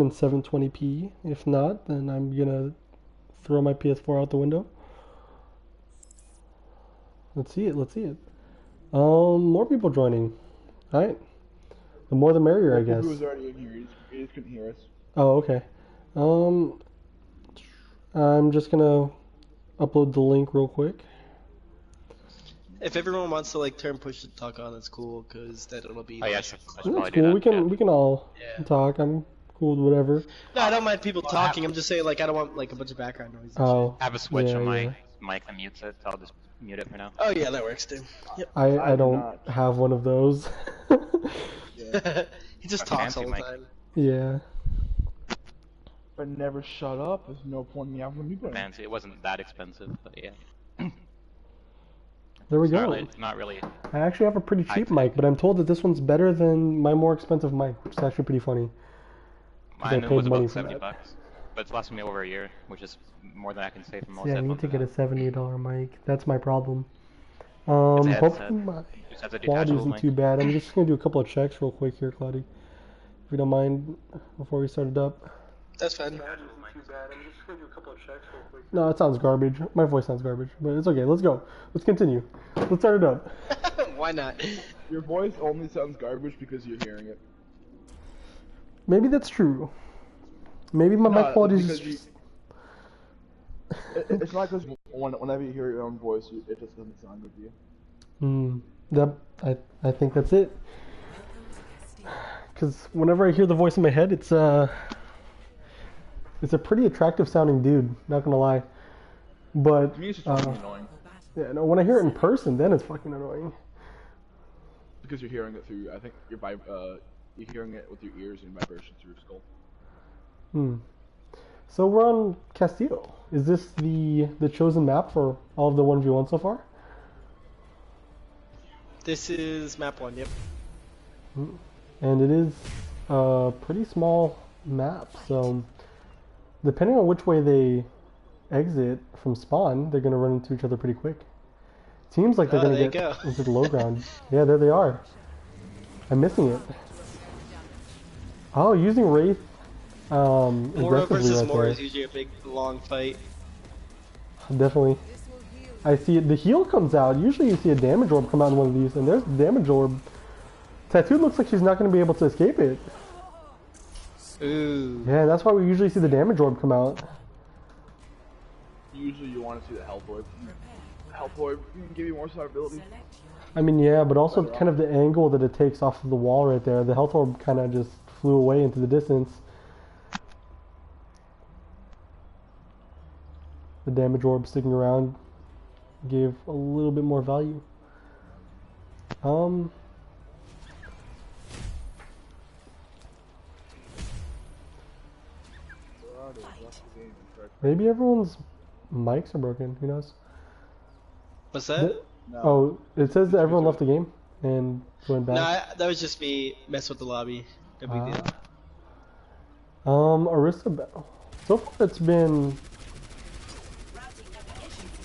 in 720p. If not, then I'm gonna throw my PS4 out the window. Let's see it. Let's see it. More people joining. All right. The more the merrier, I guess. Who was already in here? He just couldn't hear us. Oh, okay. I'm just gonna upload the link real quick. If everyone wants to like turn push to talk on, it's cool because then it'll be. Oh yeah, That's cool. We can all talk. I'm cool with whatever. No, I don't mind people talking. I'm just saying like I don't want like a bunch of background noise. Oh. I have a switch on my mic that mutes it, so I'll just mute it for now. Oh yeah, that works too. Yep. I don't have one of those. He just talks all the time. Yeah. But never shut up. There's no point in me having people. Fancy. It wasn't that expensive, but yeah. There we go. Not really. I actually have a pretty cheap mic, but I'm told that this one's better than my more expensive mic, which is actually pretty funny. Mine was about $70, but it's lasted me over a year, which is more than I can say for most. Yeah, I need to get a $70 mic. That's my problem. Hopefully my quality isn't too bad. I'm just gonna do a couple of checks real quick here, Claudia, if you don't mind, before we start it up. That's fine. No, it sounds garbage. My voice sounds garbage, but it's okay. Let's go. Let's continue. Let's start it up. Why not? Your voice only sounds garbage because you're hearing it. Maybe that's true. Maybe my mic quality is just... It's not because whenever you hear your own voice, it just doesn't sound good to you. I think that's it. Because whenever I hear the voice in my head, it's a pretty attractive sounding dude, not gonna lie. But to me, it's just fucking annoying. Yeah, no, when I hear it in person, then it's fucking annoying. Because you're hearing it through, I think you're hearing it with your ears and vibration through your skull. So we're on Castillo. Is this the chosen map for all of the 1v1 so far? This is map 1, yep. And it is a pretty small map, so depending on which way they exit from spawn, they're going to run into each other pretty quick. Seems like they're going to get into the low ground. Yeah, there they are. I'm missing it. Oh, using Wraith Mora versus right Mora there. is usually a big, long fight. Definitely. I see it. The heal comes out. Usually you see a damage orb come out in one of these, and there's the damage orb. Tattoo looks like she's not going to be able to escape it. Ooh. Yeah, that's why we usually see the damage orb come out. Usually you want to see the health orb. Health orb can give you more survivability. I mean, yeah, but also kind of the angle that it takes off of the wall right there. The health orb kind of just flew away into the distance. The damage orb sticking around gave a little bit more value. Maybe everyone's mics are broken. Who knows? What's that? No. Oh, it says that everyone left the game and went back. No, that was just me mess with the lobby. No big deal. Arista battle. So far it's been...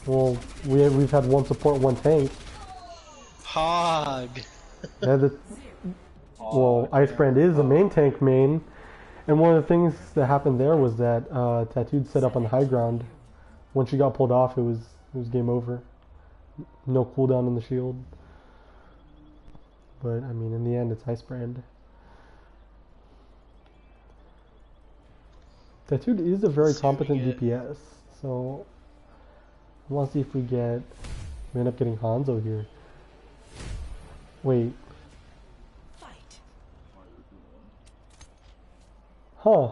Well, we've had one support, one tank. Hog. Yeah, well, Icebrand is the main tank main, and one of the things that happened there was that Tattooed set up on the high ground. When she got pulled off, it was game over. No cooldown in the shield. But I mean, in the end, it's Icebrand. Tattooed is a very competent DPS, so I want to see if we end up getting Hanzo here. Wait. Huh.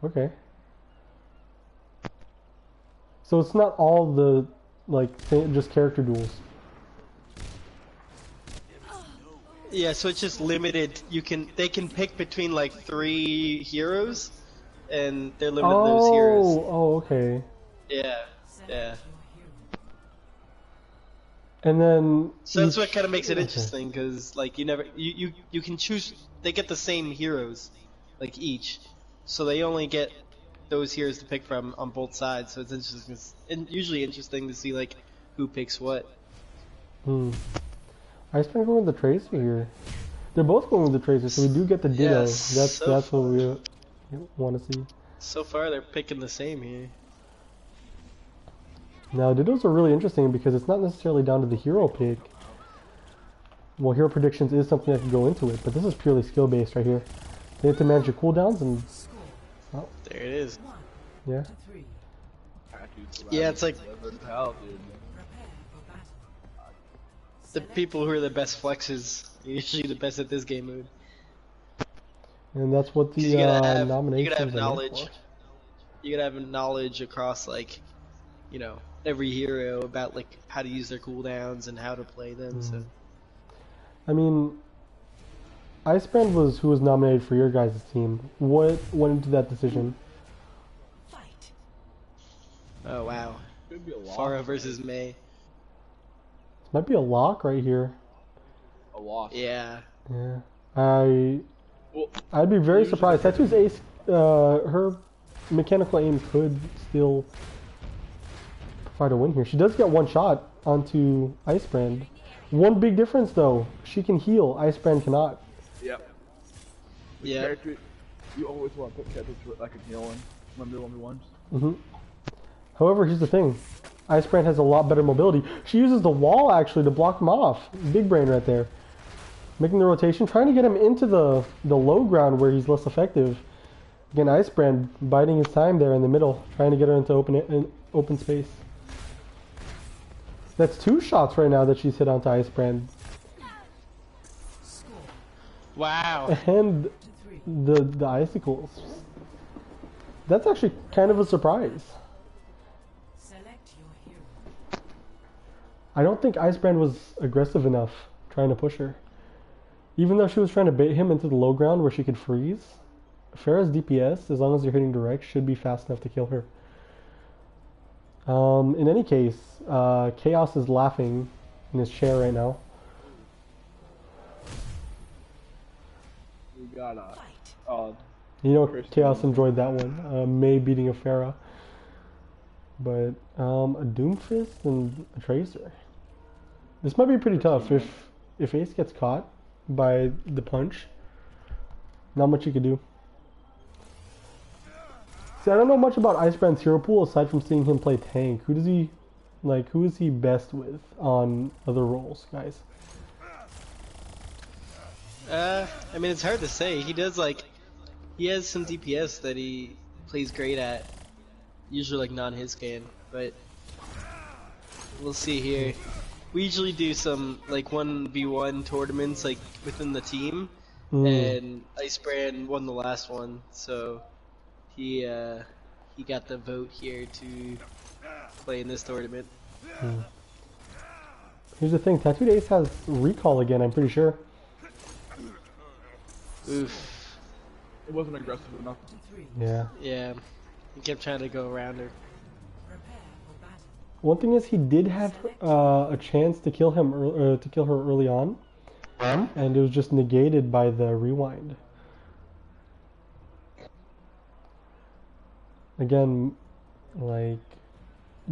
Okay. So it's not all the, like, just character duels. Yeah, so it's just limited. They can pick between like 3 heroes, and they're limited to those heroes. Oh, okay. Yeah. And then... So that's what kind of makes it interesting, because like you can choose. They get the same heroes, like each, so they only get those heroes to pick from on both sides. So it's interesting, and usually interesting to see like who picks what. I spent going with the Tracer here. They're both going with the Tracer, so we do get the Ditto. Yes, That's what we want to see. So far, they're picking the same here. Now, Dittos are really interesting because it's not necessarily down to the hero pick. Well, hero predictions is something that can go into it, but this is purely skill-based right here. They have to manage your cooldowns and... Oh, there it is. yeah. Yeah, it's like... the people who are the best flexes are usually the best at this game mode. And that's what the You gotta nominations have are made knowledge. for. You gotta have knowledge across, like, you know, every hero about, like, how to use their cooldowns and how to play them, so... I mean, Icebrand was who was nominated for your guys' team. What went into that decision? Oh, wow. Could be a lock. Pharah versus Mei. This might be a lock right here. A loss. Yeah. Yeah. Well, I'd be very usually- surprised. Tattoo's ace, her mechanical aim could still provide a win here. She does get one shot onto Icebrand. One big difference though, she can heal, Icebrand cannot. Yep. Yeah. Character, you always want to put characters that can heal in when they're 1v1s. hmm However, here's the thing. Icebrand has a lot better mobility. She uses the wall actually to block him off. Big brain right there. Making the rotation, trying to get him into the low ground where he's less effective. Again, Icebrand biding his time there in the middle, trying to get her into open space. That's 2 shots right now that she's hit onto Icebrand. Wow. And the icicles. That's actually kind of a surprise. I don't think Icebrand was aggressive enough trying to push her. Even though she was trying to bait him into the low ground where she could freeze, Pharah's DPS, as long as you're hitting direct, should be fast enough to kill her. In any case, Chaos is laughing in his chair right now. We got You know, Chaos enjoyed that one. Mei beating a Pharah. But a Doomfist and a Tracer. This might be pretty tough if Ace gets caught by the punch. Not much you could do. See, I don't know much about Icebrand's hero pool aside from seeing him play tank. Who is he best with on other roles, guys? I mean, it's hard to say. He has some DPS that he plays great at. Usually, like, non-his scan, but we'll see here. We usually do some, like, 1v1 tournaments, like, within the team, and Icebrand won the last one, so he got the vote here to play in this tournament. Here's the thing, Tattooed Ace has recall again, I'm pretty sure. Oof. It wasn't aggressive enough. Yeah. Yeah. He kept trying to go around her. One thing is, he did have a chance to kill him, to kill her early on, and it was just negated by the rewind. Again, like,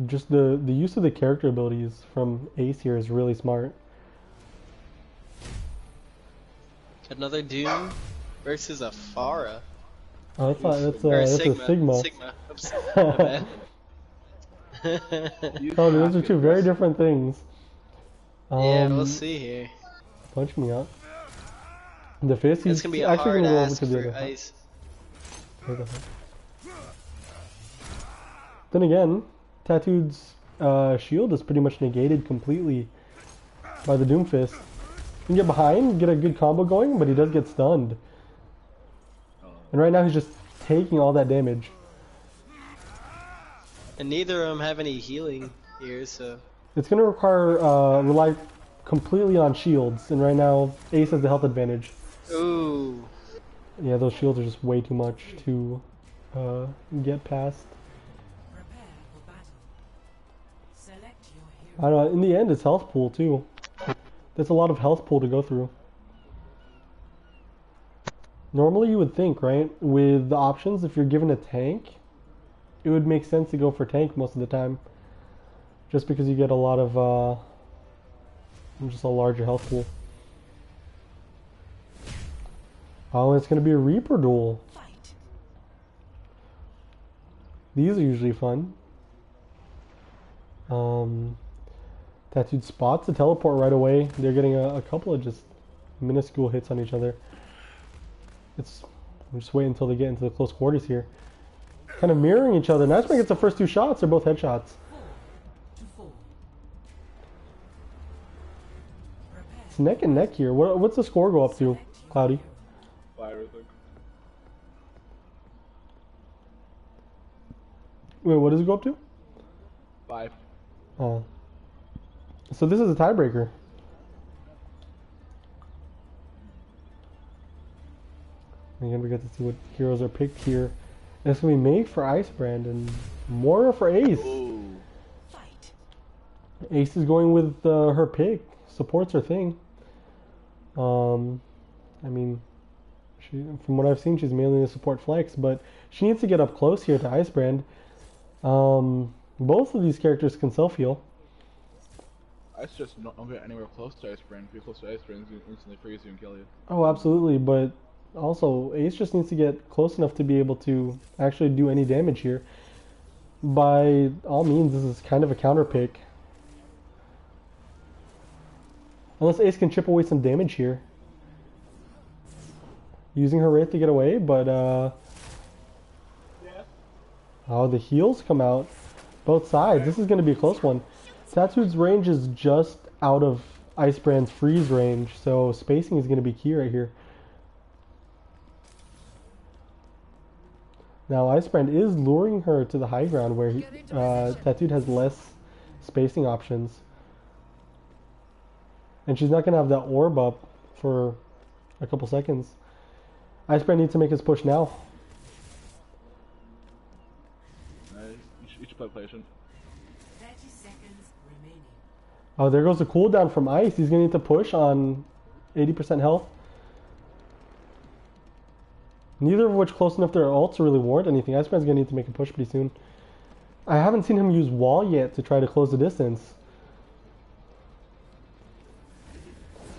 just the use of the character abilities from Ace here is really smart. Another Doom versus a Pharah. Oh, that's Or a Sigma. Sigma. Oops. My bad. Oh, those are two very different things. Yeah, we'll see here. Punch me out. The fist, he's It's gonna be a actually hard gonna go over ask to the for other. Ice. Then again, Tattooed's shield is pretty much negated completely by the Doomfist. He can get behind, get a good combo going, but he does get stunned. And right now he's just taking all that damage. And neither of them have any healing here, so... It's going to require rely completely on shields, and right now Ace has the health advantage. Ooh. Yeah, those shields are just way too much to get past. I don't know, in the end it's health pool too. There's a lot of health pool to go through. Normally you would think, right, with the options, if you're given a tank, it would make sense to go for tank most of the time. Just because you get a lot of, just a larger health pool. Oh, it's gonna be a Reaper duel. These are usually fun. Tattooed spots to teleport right away. They're getting a couple of just minuscule hits on each other. I'm just waiting until they get into the close quarters here. Kind of mirroring each other. Icebrand gets the first 2 shots. They're both headshots. It's neck and neck here. What's the score go up to, Cloudy? 5, I think. Wait, what does it go up to? 5. Oh. So this is a tiebreaker. Again, we get to see what heroes are picked here. And it's going to be May for Icebrand and Moira for Ace. Ooh. Ace is going with her pick. Supports her thing. I mean, from what I've seen, she's mainly a support flex, but she needs to get up close here to Icebrand. Both of these characters can self-heal. Ice just don't get anywhere close to Icebrand. If you're close to Icebrand, it's gonna instantly freeze you and kill you. Oh, absolutely, but also Ace just needs to get close enough to be able to actually do any damage here. By all means, this is kind of a counter pick. Unless Ace can chip away some damage here. Using her Wraith to get away, but oh, the heals come out. Both sides. This is going to be a close one. Tattooed's range is just out of Icebrand's freeze range, so spacing is going to be key right here. Now Icebrand is luring her to the high ground where Tattooed has less spacing options. And she's not going to have that orb up for a couple seconds. Icebrand needs to make his push now. You should play patient. 30 seconds remaining. Oh, there goes the cooldown from Ice. He's going to need to push on 80% health. Neither of which close enough to their ults to really warrant anything. Icebrand's going to need to make a push pretty soon. I haven't seen him use wall yet to try to close the distance.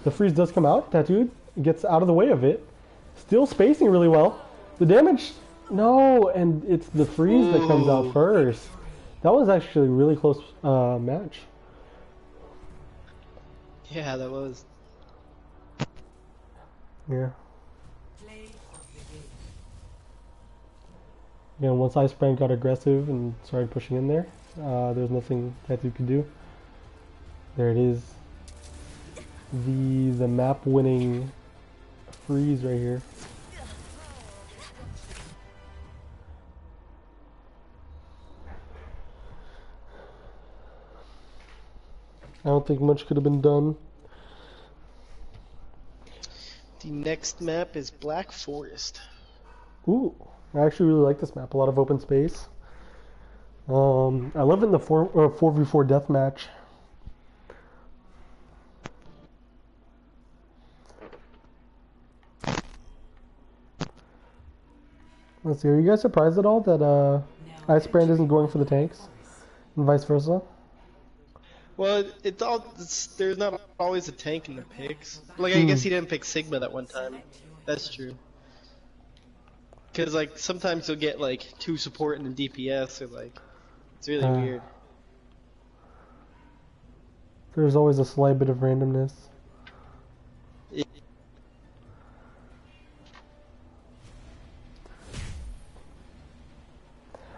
The freeze does come out. Tattooed gets out of the way of it. Still spacing really well. The damage... No, and it's the freeze that comes out first. That was actually a really close match. Yeah, that was. Yeah. Play of the game. Again, once Icebrand got aggressive and started pushing in there, there's nothing Tattooed could do. There it is. The map winning freeze right here. I don't think much could have been done. The next map is Black Forest. Ooh, I actually really like this map. A lot of open space. I love it in the 4v4 deathmatch. Let's see, are you guys surprised at all that Icebrand isn't going for the tanks? And vice versa? Well, there's not always a tank in the picks. Like, I guess he didn't pick Sigma that one time. That's true. Because, like, sometimes you'll get, like, 2 support and a DPS, or, like, it's really weird. There's always a slight bit of randomness. Yeah.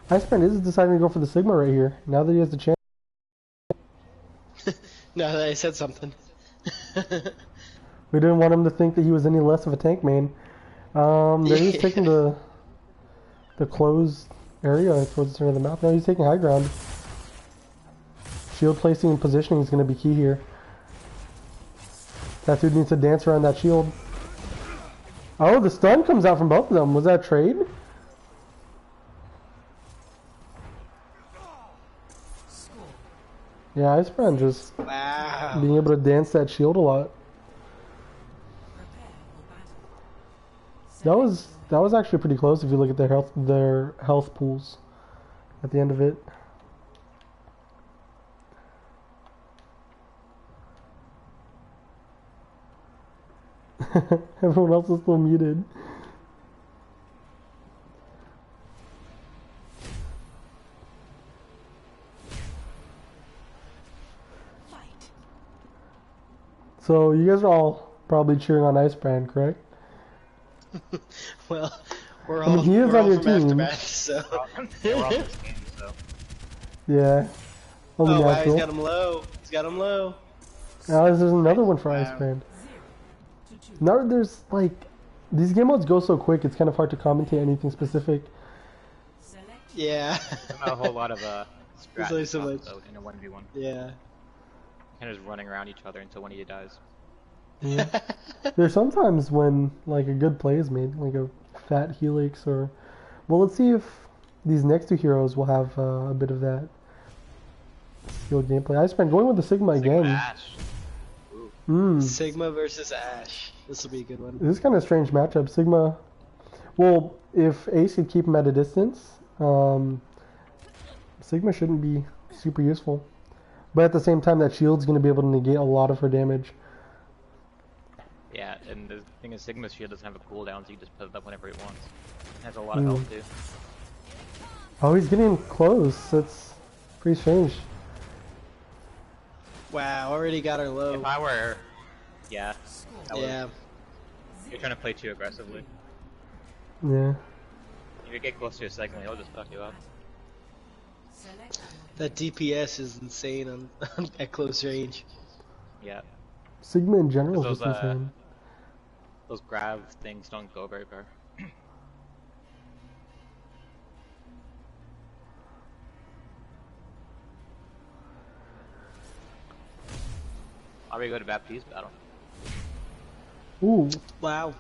Icebrand is deciding to go for the Sigma right here, now that he has the chance. Now that I said something. We didn't want him to think that he was any less of a tank main. There he's taking the closed area towards the center of the map. Now he's taking high ground. Shield placing and positioning is going to be key here. Tattooed needs to dance around that shield. Oh, the stun comes out from both of them. Was that a trade? Yeah, Icebrand just being able to dance that shield a lot. That was actually pretty close if you look at their health pools at the end of it. Everyone else is still muted. So you guys are all probably cheering on Icebrand, correct? Well, we're I mean, all he is we're on all your from team. Aftermath, so. We're all in this game, so. Yeah. Only Oh wow, he's natural. got him low. He's got him low. Now there's another one for Wow. Icebrand. Now there's like these game modes go so quick. It's kind of hard to commentate anything specific. Yeah. There's not a whole lot of There's only strat so much. though in a 1v1. Yeah. Kind of just running around each other until one of you dies. Yeah. There's sometimes when like a good play is made, like a fat helix or. Well, let's see if these next two heroes will have a bit of that skilled gameplay. Icebrand going with the Sigma again. Ash. Sigma versus Ash. This will be a good one. This is kind of a strange matchup. Sigma. Well, if Ace could keep him at a distance, Sigma shouldn't be super useful. But at the same time, that shield's going to be able to negate a lot of her damage. Yeah, and the thing is, Sigma's shield doesn't have a cooldown, so you just put it up whenever he wants. It has a lot of health too. Oh, he's getting close. That's pretty strange. Wow, already got her low. If I were, yeah, Yeah. you're trying to play too aggressively. Yeah. If you get close to a segment, he'll just fuck you up. That DPS is insane on at close range. Yeah, Sigma in general is Those, just insane. those grab things don't go very far. Are we go to Baptiste battle? Ooh. Wow.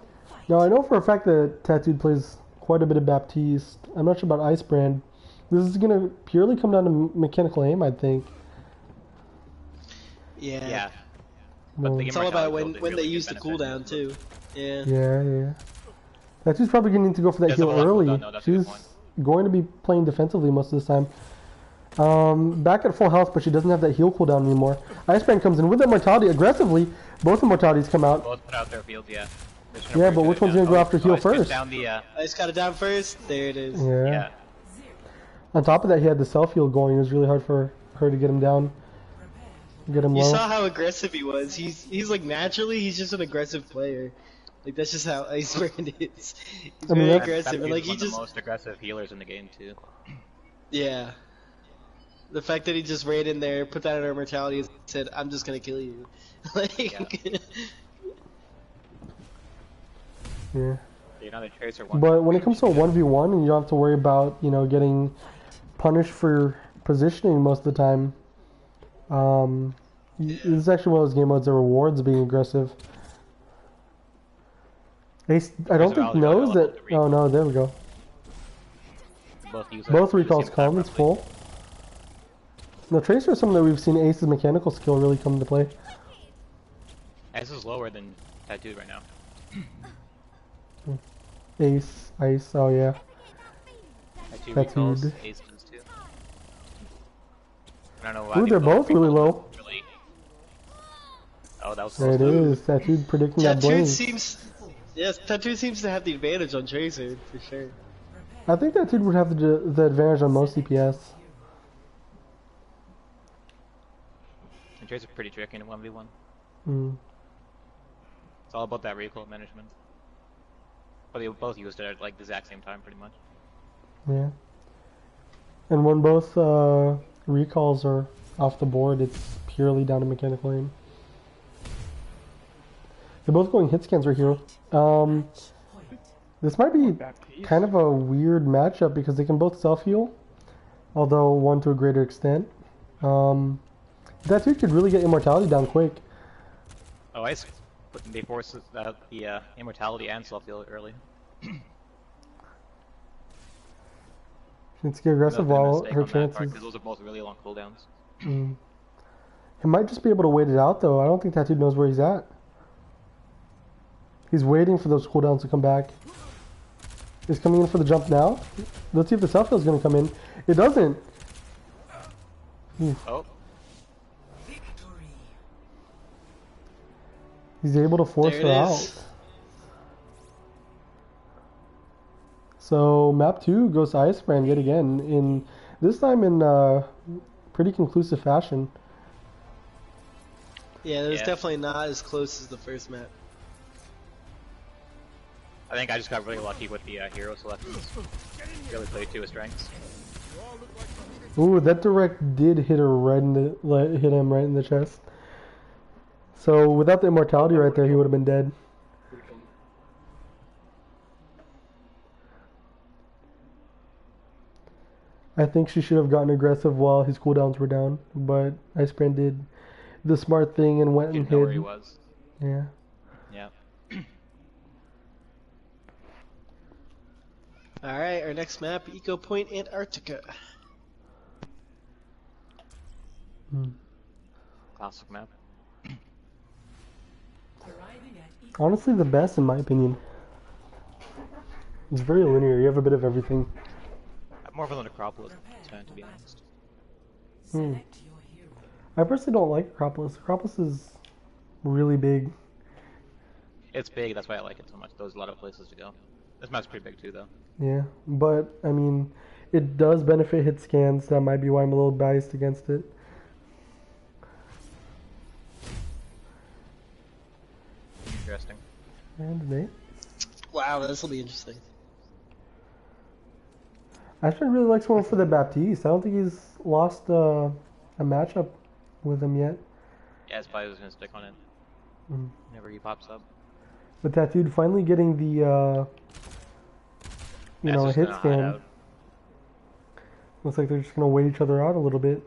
Now, I know for a fact that Tattooed plays quite a bit of Baptiste. I'm not sure about Icebrand. This is going to purely come down to mechanical aim, I think. Yeah. Yeah. Well, the It's all about when immortality they really use the benefit cooldown too. Yeah. yeah. Tattooed's probably going to need to go for that Doesn't heal have a early. cooldown, no, that's a good She's point. going to be playing defensively most of this time. Back at full health, but she doesn't have that heal cooldown anymore. Icebrand comes in with that mortality aggressively. Both immortalities come out. Both put out their fields, yeah. Yeah, but which one's going to go after heal first? Down the, I just got it down first. There it is. Yeah. On top of that, he had the self heal going. It was really hard for her to get him down, get him You low. saw how aggressive he was. He's like naturally he's just an aggressive player. Like that's just how Icebrand is. He's I mean, very that's- aggressive and like he one of the just most aggressive healers in the game too. yeah. The fact that he just ran in there, put that in her mortality, and said, "I'm just gonna kill you." Like, Yeah. You know, the Tracer one. But when it comes to a 1v1 and you don't have to worry about, getting punished for positioning most of the time, this is actually one of those game modes that rewards being aggressive. Ace, I don't think knows that. Oh no, there we go. Both recalls come, it's full. No, Tracer is something that we've seen Ace's mechanical skill really come into play. Ace is lower than Tattooed right now. Ace, Ice, oh yeah. Tattooed Tattooed. recalls, Ace does too. I don't know why. Ooh, they're both really low. Oh, that was There it is, Tattooed predicting that Tattooed blame. Tattooed seems to have the advantage on Tracer for sure. I think Tattooed would have the advantage on most CPS. And Tracer's pretty tricky in a 1v1. Mm. It's all about that recoil management. But they both used it at like the exact same time, pretty much. Yeah. And when both recalls are off the board, it's purely down to mechanical aim. They're both going hit scans right here. This might be kind of a weird matchup because they can both self-heal, although one to a greater extent. That dude could really get immortality down quick. Oh, Ice. They force the immortality and self-heal early. Needs to get aggressive while her chances. Because those are both really long cooldowns. He might just be able to wait it out though. I don't think Tattooed knows where he's at. He's waiting for those cooldowns to come back. He's coming in for the jump now. Let's see if the self-heal is going to come in. It doesn't. Oof. Oh. He's able to force There her it out. is. So map 2 goes to Icebrand yet again. This time in pretty conclusive fashion. Yeah, it was Yeah. definitely not as close as the first map. I think I just got really lucky with the hero selections. Really played to his strengths. Ooh, that direct did hit her right in the hit him right in the chest. So without the immortality right there, he would have been dead. I think she should have gotten aggressive while his cooldowns were down, but Icebrand did the smart thing and went and Didn't know where he hid. was. Yeah. Yeah. Alright, our next map, Eco Point Antarctica. Hmm. Classic map. Arriving at equal Honestly, the best in my opinion. It's very linear. You have a bit of everything. I'm more of an Acropolis fan, to be honest. select your hero. I personally don't like Acropolis. Acropolis is really big. It's big, that's why I like it so much. There's a lot of places to go. This map's pretty big too, though. Yeah, but I mean, it does benefit hit scans. That might be why I'm a little biased against it. Interesting. And Nate, Wow, this will be interesting. I actually really like someone for the Baptiste. I don't think he's lost a matchup with him yet. Yeah, that's probably was gonna stick on it. Mm. Whenever he pops up. But that dude finally getting the That's just hit gonna hide scan. out. Looks like they're just gonna wait each other out a little bit.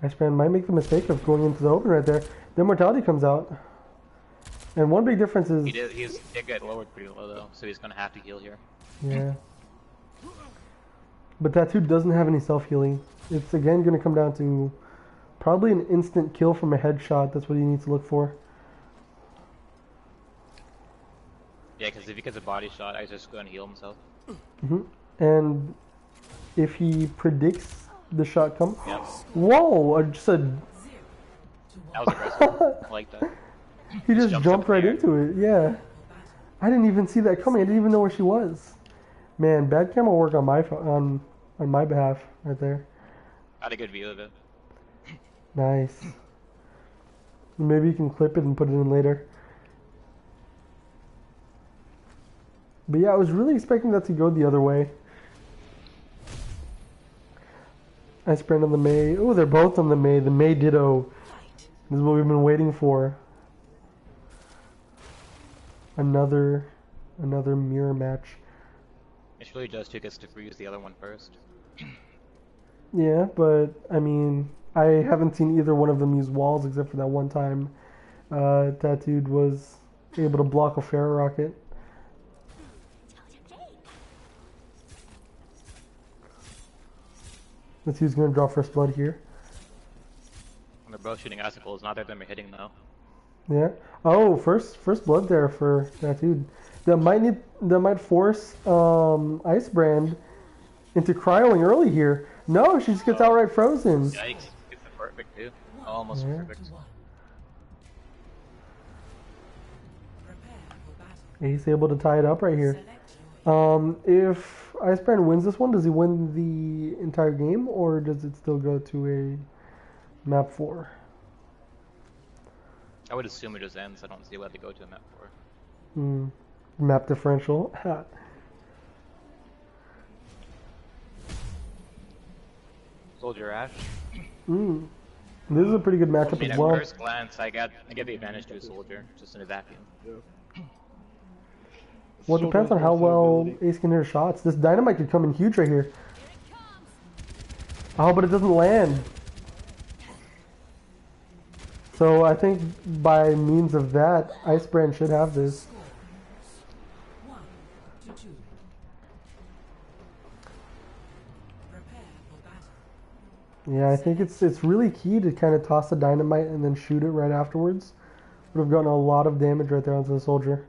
Icebrand might make the mistake of going into the open right there. The immortality comes out. And one big difference is He did get lowered pretty low though, so he's gonna have to heal here. yeah. But that dude doesn't have any self-healing. It's again going to come down to probably an instant kill from a headshot. That's what he needs to look for. Yeah, because if he gets a body shot, I just go and heal himself. And if he predicts the shot come... Yep. Whoa! Just a... That was aggressive. I like that. He just jumps jumped up in right the air. into it. Yeah. I didn't even see that coming. I didn't even know where she was. Man, bad camera work on my behalf right there. I had a good view of it. Nice. Maybe you can clip it and put it in later. But yeah, I was really expecting that to go the other way. Icebrand on the May. Oh, they're both on the May. The May Ditto. This is what we've been waiting for. Another mirror match. It's really just who gets to freeze the other one first. Yeah, but I mean, I haven't seen either one of them use walls except for that one time. That dude was able to block a ferret rocket. Let's see who's gonna draw first blood here. When they're both shooting icicles, neither of them are hitting though. Yeah. Oh, first blood there for that dude. That might force Icebrand into cryoing early here. No, she just gets outright frozen. Yikes. It's the perfect too. Almost Yeah. perfect. Prepare for battle. He's able to tie it up right here. Select your If Icebrand wins this one, does he win the entire game, or does it still go to a map 4? I would assume it just ends. I don't see why they go to a map 4. Map differential. Soldier Ash. This is a pretty good I matchup mean, as at well. first glance, I get the advantage to a soldier, just in a vacuum. Well, it depends on how well Ace can hit shots. This dynamite could come in huge right here. Oh, but it doesn't land. So I think by means of that, Icebrand should have this. 1-2. Prepare for battle. Yeah, I think it's really key to kind of toss the dynamite and then shoot it right afterwards. Would have gotten a lot of damage right there onto the soldier.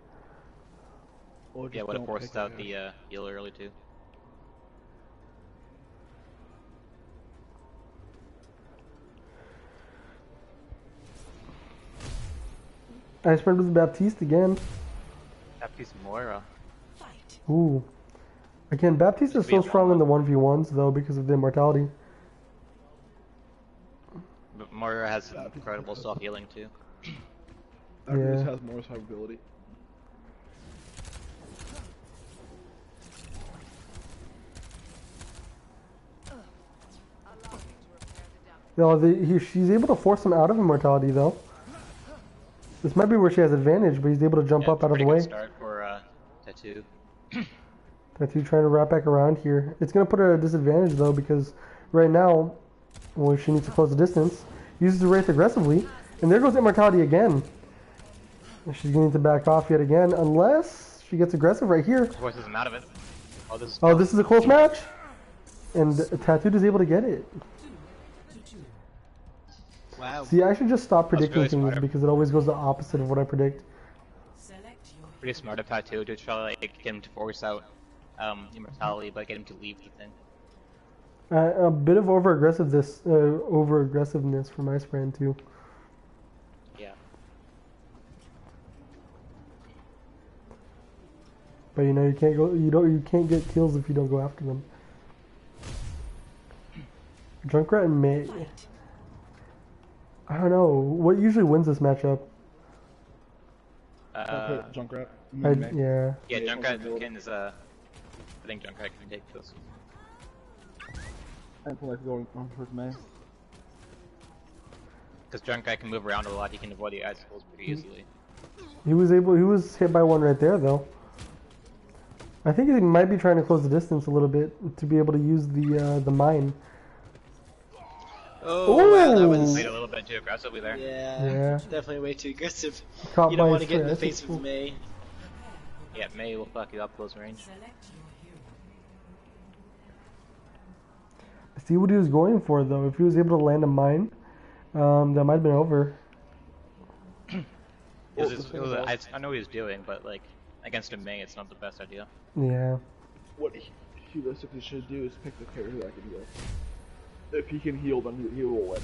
Or Yeah, just would have don't forced pick out it. the heal early too. Icebrand with Baptiste again. Baptiste Moira. Fight. Ooh. Again, Baptiste is so strong in the 1v1s though because of the immortality. But Moira has incredible self-healing too. Argus Yeah. has more survivability. No, she's able to force him out of immortality though. This might be where she has advantage, but he's able to jump Yeah, up out of the pretty way. good start for Tattoo. Tattoo trying to wrap back around here. It's gonna put her at a disadvantage though, because right now, well, she needs to close the distance. Uses the Wraith aggressively, and there goes immortality again. And she's going to back off yet again, unless she gets aggressive right here. Forces him out of it. Oh, this is Oh, this is a close match, and Tattooed is able to get it. Wow. See, I should just stop predicting really things smart. because it always goes the opposite of what I predict. Select your pretty smart of Tattoo to try to like get him to force out immortality, but get him to leave Ethan. A bit of over-aggressiveness from Icebrand too. Yeah. But you know you can't go. You can't get kills if you don't go after them. Junkrat and May. I don't know. What usually wins this matchup? Junkrat. Yeah. Yeah, Junkrat can is I think Junkrat can take this. I don't like going on towards May. Because Junkrat can move around a lot, he can avoid the icicles pretty easily. He was hit by one right there though. I think he might be trying to close the distance a little bit to be able to use the mine. Oh, wow, that was... Played a little bit too aggressively there. Yeah. Definitely way too aggressive. Caught You don't by want to his get in the foot. face with May. Yeah, May will fuck you up close range. select your hero. See what he was going for though. If he was able to land a mine, that might have been over. I know what he was doing, but like against a May, it's not the best idea. Yeah. What he realistically should do is pick the character that can heal. If he can heal, then he will win.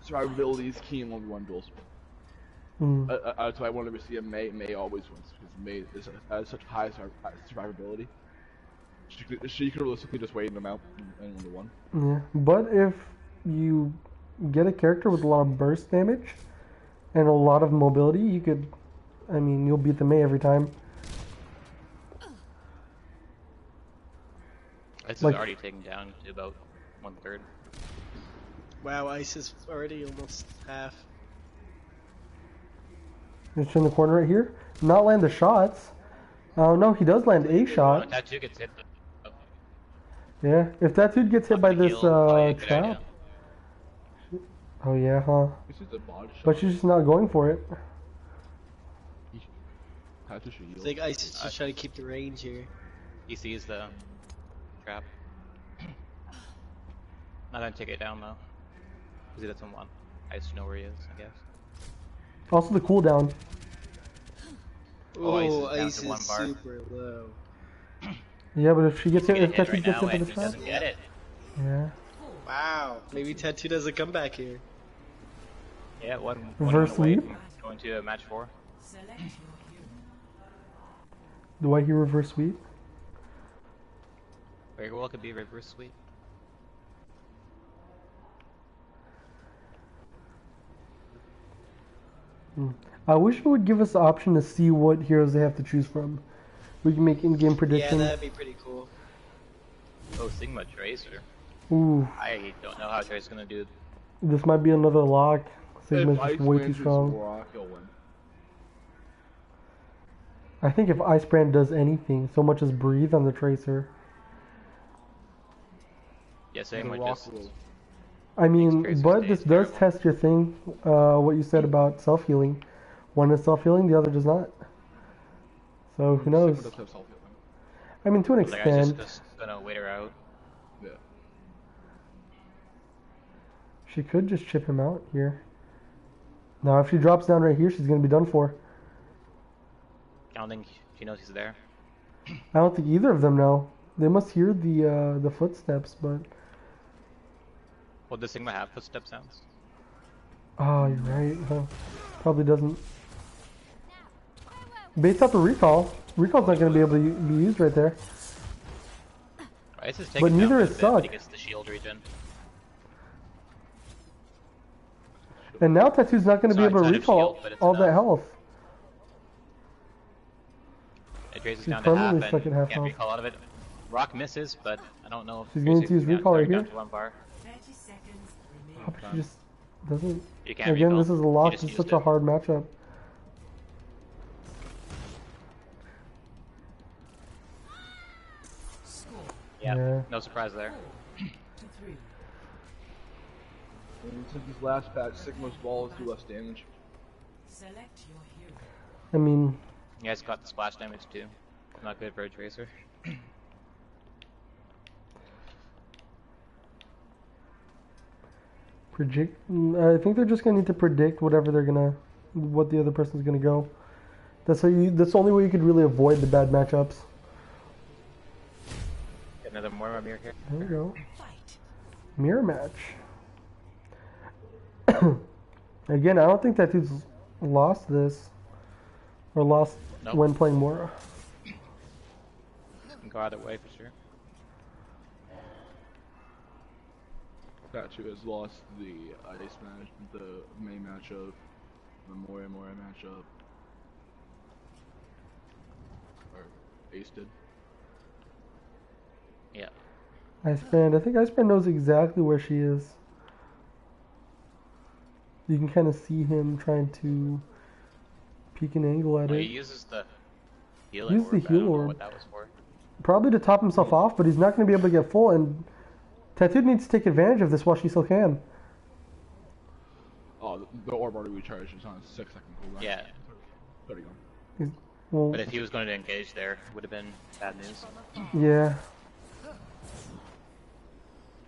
Survivability is key in 1v1 duels. That's why I whenever see a May always wins, because May has such high survivability. She could realistically just wait him out and 1v1. Yeah. But if you get a character with a lot of burst damage and a lot of mobility, you could, I mean, you'll beat the May every time. This Like- is already taken down to about 1/3. Wow, Ice is already almost half. Just in the corner right here. Not land the shots. Oh no, he does land a shot. Tattoo gets hit. Yeah. If that dude gets hit by this trap. Oh yeah, huh? This is a bod shot. But she's just not going for it. Tattoo should heal. It's like Ice is just trying to keep the range here. He sees the trap. Not gonna take it down though, because he doesn't want Ice to know where he is, I guess. Also the cooldown. Oh, Ice Ice is down to is 1 bar. super low. Yeah, but if she gets hit, Get if hit Tattoo right gets now hit by and the he trap. doesn't get it. Yeah. Wow, maybe Tattoo does a comeback here. Yeah, one Reverse away lead? from going to match 4. Select your hero. Do I hear reverse sweep? Very well could be reverse sweep. I wish it would give us the option to see what heroes they have to choose from. We can make in-game Yeah, predictions. that'd be pretty cool. Oh, Sigma Tracer. Ooh, I don't know how Tracer's gonna do. this might be another lock. Sigma's If just Ice way wins too his strong. Warlock, he'll win. I think if Icebrand does anything, so much as breathe on the Tracer. Yeah, same The with Rock just. will. I mean, Tracer's but stage this does terrible. test your thing, what you said about self-healing. One is self-healing, the other does not. So who knows? Sigma does have self-healing. I mean, to an The guy's extent. just gonna wait her out. Yeah. She could just chip him out here. Now, if she drops down right here, she's going to be done for. I don't think she knows he's there. I don't think either of them know. They must hear the footsteps, but... Well, does Sigma have footstep sounds? Oh, you're right. Huh. Probably doesn't. Based off the recall, recall's not going to be able to be used right there. Ice is But taking neither down is quite a bit, but Suck. he gets the shield regen. And now Tattoo's not going to be able to Outside of recall shield, but it's all that enough. health. It raises She's down to half, permanently and stuck at half can't health. recall out of it. Rock misses, but I don't know if She's going to use recall right down here. to 1 bar. 30 seconds Oh, remaining. but she just doesn't. You can't Again, recall. this is a You loss. just It's used such a it. hard matchup. Score Yeah, Yeah. no surprise there. 4 to 3. And since this last patch, Sigma's balls do less damage. Select your hero. I mean, You guys got the splash damage too. Not good for a tracer. I think they're just gonna need to predict what the other person's gonna go. That's that's the only way you could really avoid the bad matchups. Get another more mirror here. There we go. Fight. Mirror match. Again, I don't think that dude's lost this. Or lost Nope. when playing Mora. Can go either way for sure. Tattoo has lost the ice match, the main matchup, the Moira matchup. Or Ace did. Yeah. Icebrand. I think Icebrand knows exactly where she is. You can kind of see him trying to peek an angle at Well, it. he uses the healing Use orb. the I don't heal know orb. what that was for. Probably to top himself off, but he's not going to be able to get full, and Tattoo needs to take advantage of this while she still can. Oh, the orb already recharged. It's on a 6-second cooldown. Yeah. 30 gone. Well, But if he was going to engage there, it would have been bad news. yeah.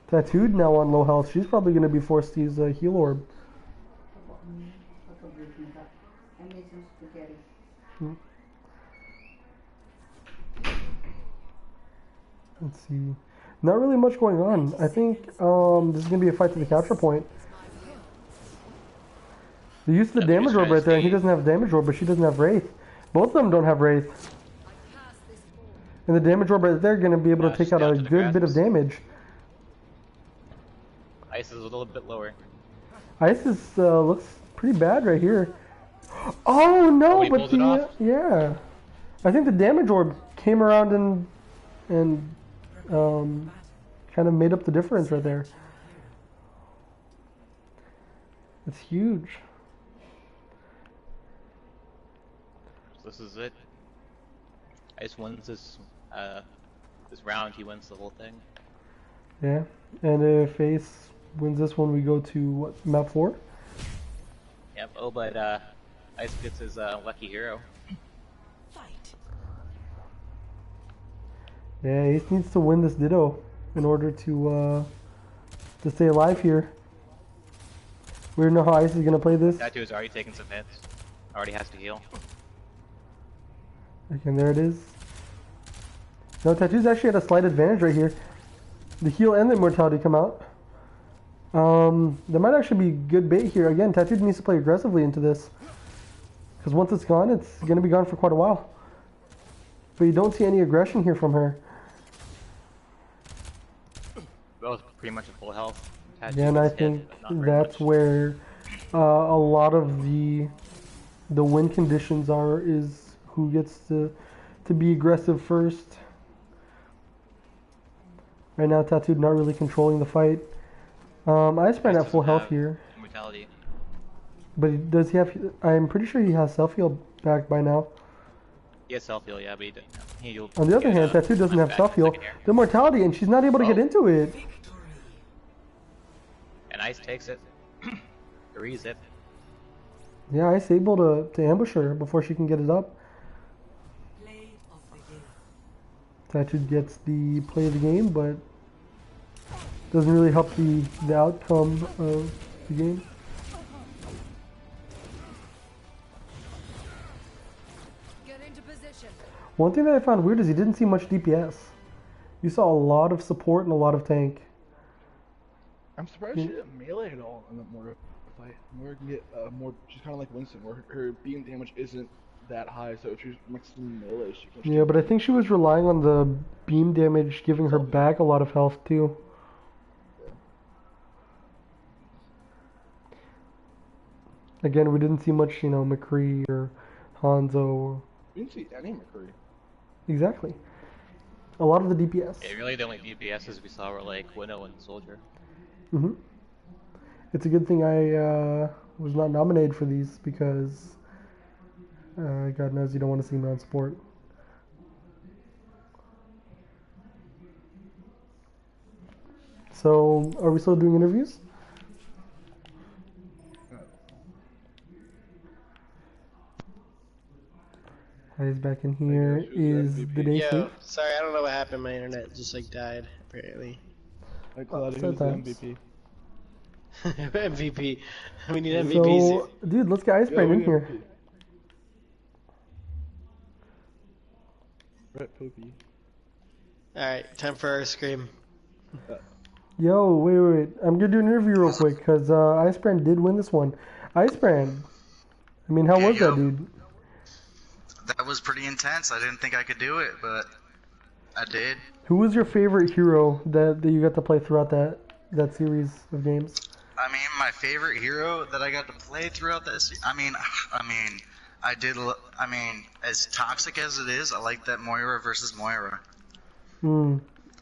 Tattooed now on low health. She's probably going to be forced to use a heal orb. Let's see. Not really much going on. I think this is going to be a fight to the capture point. They used the Yeah, damage they're orb just right there, and he trying to doesn't have damage orb, but she doesn't have Wraith. Both of them don't have Wraith. And the damage orb right there going to be able to Just take out a down to the good bit of grasps. damage. Ice is a little bit lower. Ice is, looks pretty bad right here. Oh no, he but pulled it the off? yeah, I think the damage orb came around and kind of made up the difference right there. It's huge. So this is it. Ice wins this this round. He wins the whole thing. Yeah, and if Ace wins this one, we go to what, map 4? Yep. Oh, but Ice gets his lucky hero. Fight. Yeah, Ace needs to win this Ditto in order to stay alive here. We don't know how Ice is gonna play this. Tattoo is already taking some hits. Already has to heal. And there it is. No, Tattoo's actually at a slight advantage right here. The heal and the immortality come out. There might actually be good bait here. Again, Tattoo needs to play aggressively into this. Because once it's gone, it's going to be gone for quite a while. But you don't see any aggression here from her. Both pretty much at full health. Tattoo Again, I gets hit, think but not very that's much. where a lot of the win conditions is who gets to be aggressive first. Right now, Tattooed not really controlling the fight. Icebrand at full health here, Immortality. but does he have? I'm pretty sure he has self heal back by now. He has self heal, yeah, but he'll On the other get, hand, Tattoo doesn't punch have back self in a heal. second here. The mortality, and she's not able to get Oh. into it. Victory. And Ice takes it. Threes it. Yeah, Ice able to ambush her before she can get it up. Play of the game. Tattoo gets the play of the game, but doesn't really help the outcome of the game. Get into position. One thing that I found weird is he didn't see much DPS. You saw a lot of support and a lot of tank. I'm surprised she didn't melee at all in the Moira fight. Moira can get more. She's kind of like Winston, where her beam damage isn't that high, so if she's mixing melee, she can. Yeah, but I think she was relying on the beam damage giving her back a lot of health too. Again, we didn't see much, McCree or Hanzo. We didn't see any McCree. Exactly. A lot of the DPS. Yeah, really the only DPSs we saw were like Winnow and Soldier. Hmm. It's a good thing I was not nominated for these because God knows you don't want to see me on support. So, are we still doing interviews? He's back in here. choose Is MVP. the day Yo, safe? sorry, I don't know what happened. My internet just like died apparently. Like, Claudia, who's the sometimes. MVP? MVP. We need MVPs. So, dude, let's get Icebrand we in need here. MVP. Rip Poopy. Alright, time for our scream. Yo, wait. I'm gonna do an interview real quick because Icebrand did win this one. Icebrand, I mean, how was that, dude? That was pretty intense. I didn't think I could do it, but I did. Who was your favorite hero that you got to play throughout that series of games? I mean, my favorite hero that I got to play throughout this. I mean, as toxic as it is, I like that Moira versus Moira. Hmm.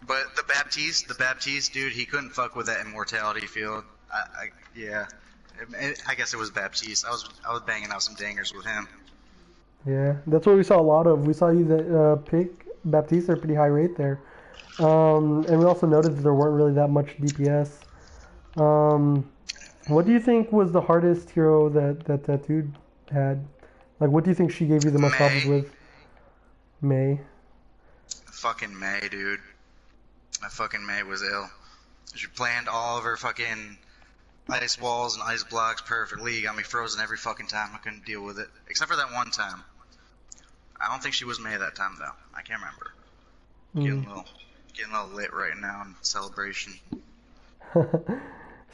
But the Baptiste dude, he couldn't fuck with that immortality field. Yeah. I guess it was Baptiste. I was banging out some dangers with him. Yeah, that's what we saw a lot of. We saw you pick Baptiste at a pretty high rate there. And we also noticed that there weren't really that much DPS. What do you think was the hardest hero that dude had? Like, what do you think she gave you the most problems with? May. Fucking May, dude. That fucking May was ill. She planned all of her fucking ice walls and ice blocks perfectly. Got me frozen every fucking time. I couldn't deal with it. Except for that one time. I don't think she was May that time, though. I can't remember. Getting a little lit right now in celebration.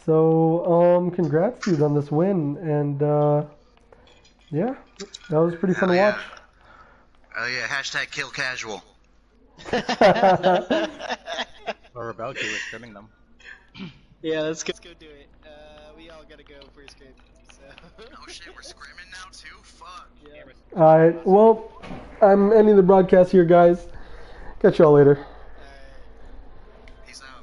So, congrats, dude, on this win. And, yeah, that was pretty fun to watch. Oh yeah, hashtag kill casual. We're about to. We're scrimming them. Yeah, let's go do it. We all gotta go for a scream. So. Oh shit, we're scrimming now too? Fuck. Yeah. Alright, well, I'm ending the broadcast here, guys. Catch y'all later.